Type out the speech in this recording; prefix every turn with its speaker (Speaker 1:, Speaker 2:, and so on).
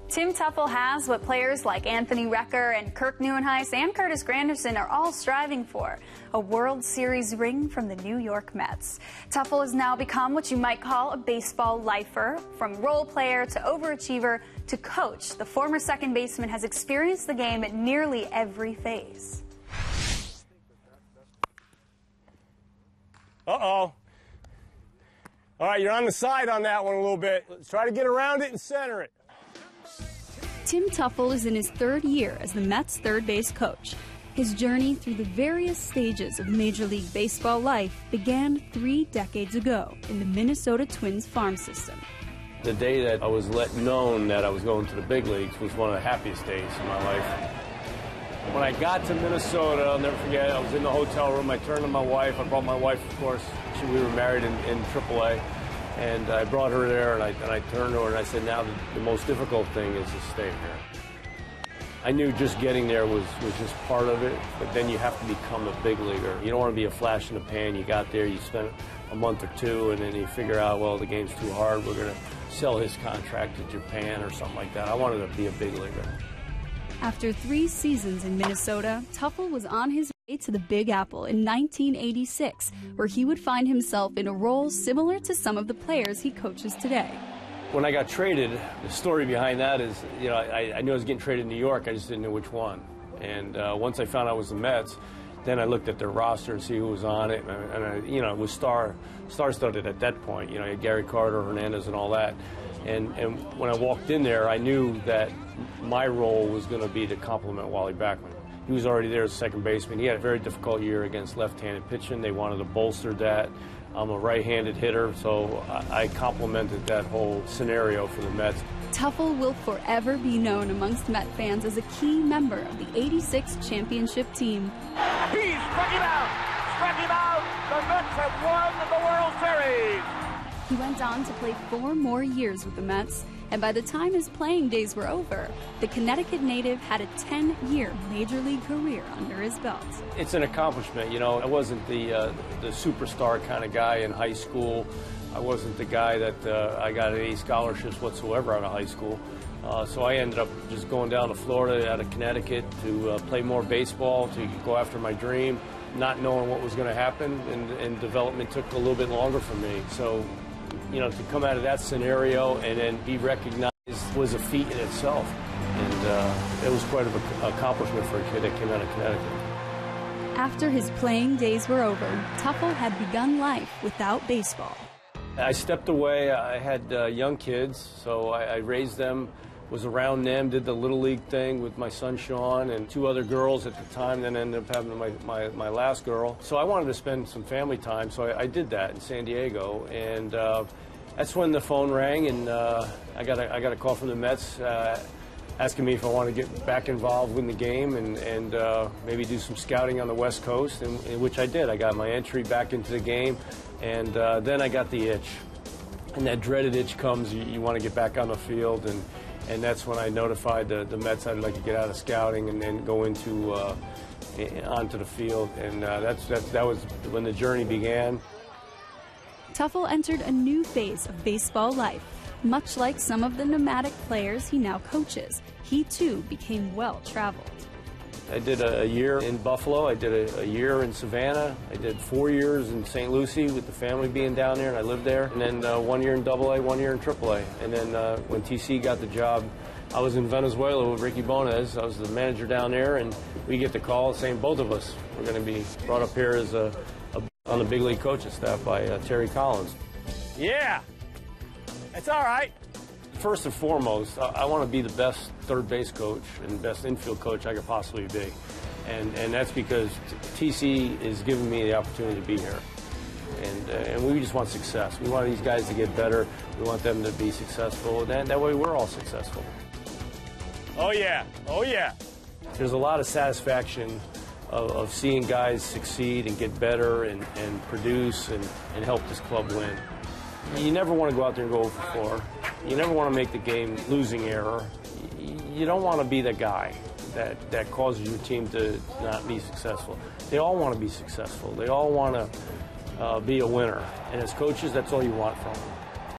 Speaker 1: Tim Teufel has what players like Anthony Recker and Kirk Neuenhuis and Curtis Granderson are all striving for, a World Series ring from the New York Mets. Teufel has now become what you might call a baseball lifer. From role player to overachiever to coach, the former second baseman has experienced the game at nearly every phase.
Speaker 2: Uh-oh. All right, you're on the side on that one a little bit. Let's try to get around it and center it.
Speaker 1: Tim Teufel is in his third year as the Mets' third base coach. His journey through the various stages of Major League Baseball life began 3 decades ago in the Minnesota Twins farm system.
Speaker 2: The day that I was let known that I was going to the big leagues was one of the happiest days of my life. When I got to Minnesota, I'll never forget, I was in the hotel room. I turned to my wife. I brought my wife, of course. We were married in AAA. And I brought her there, and I turned to her, and I said, now the most difficult thing is to stay here. I knew just getting there was just part of it, but then you have to become a big leaguer. You don't want to be a flash in the pan. You got there, you spent a month or two, and then you figure out, well, the game's too hard. We're going to sell his contract to Japan or something like that. I wanted to be a big leaguer.
Speaker 1: After 3 seasons in Minnesota, Teufel was on his way to the Big Apple in 1986, where he would find himself in a role similar to some of the players he coaches today.
Speaker 2: When I got traded, the story behind that is, I knew I was getting traded to New York, I just didn't know which one. And once I found out it was the Mets, then I looked at their roster and see who was on it, and it was star-studded at that point. You had Gary Carter, Hernandez, and all that. And when I walked in there, I knew that my role was going to be to complement Wally Backman. He was already there as second baseman. He had a very difficult year against left-handed pitching. They wanted to bolster that. I'm a right-handed hitter, so I complemented that whole scenario for the Mets.
Speaker 1: Teufel will forever be known amongst Met fans as a key member of the '86 championship team.
Speaker 3: He struck him out! Struck him out! The Mets have won the World Series!
Speaker 1: He went on to play 4 more years with the Mets, and by the time his playing days were over, the Connecticut native had a 10-year Major League career under his belt.
Speaker 2: It's an accomplishment. I wasn't the superstar kind of guy in high school. I wasn't the guy that I got any scholarships whatsoever out of high school. So I ended up just going down to Florida out of Connecticut to play more baseball, to go after my dream, not knowing what was going to happen, and development took a little bit longer for me. So, to come out of that scenario and then be recognized was a feat in itself. And it was quite an accomplishment for a kid that came out of Connecticut.
Speaker 1: After his playing days were over, Teufel had begun life without baseball.
Speaker 2: I stepped away. I had young kids, so I raised them, was around them, did the Little League thing with my son Sean and 2 other girls at the time, then ended up having my last girl. So I wanted to spend some family time, so I did that in San Diego. And that's when the phone rang, and I got a call from the Mets asking me if I want to get back involved in the game and maybe do some scouting on the West Coast, and which I did. I got my entry back into the game, and then I got the itch. And that dreaded itch comes, you want to get back on the field, and that's when I notified the Mets I'd like to get out of scouting and then go into onto the field, and that was when the journey began.
Speaker 1: Teufel entered a new phase of baseball life. Much like some of the nomadic players he now coaches, he too became well-traveled.
Speaker 2: I did a year in Buffalo. I did a year in Savannah. I did 4 years in St. Lucie with the family being down there, and I lived there. And then 1 year in AA, 1 year in AAA. And then when TC got the job, I was in Venezuela with Ricky Bones. I was the manager down there, and we get the call saying both of us were going to be brought up here as on the big league coaching staff by Terry Collins. Yeah, that's all right. First and foremost, I want to be the best third base coach and best infield coach I could possibly be. And that's because TC is giving me the opportunity to be here. And we just want success. We want these guys to get better. We want them to be successful. And that way we're all successful. Oh, yeah. Oh, yeah. There's a lot of satisfaction of seeing guys succeed and get better and produce and help this club win. You never want to go out there and go 0 for 4. You never want to make the game losing error. You don't want to be the guy that causes your team to not be successful. They all want to be successful. They all want to be a winner. And as coaches, that's all you want from them.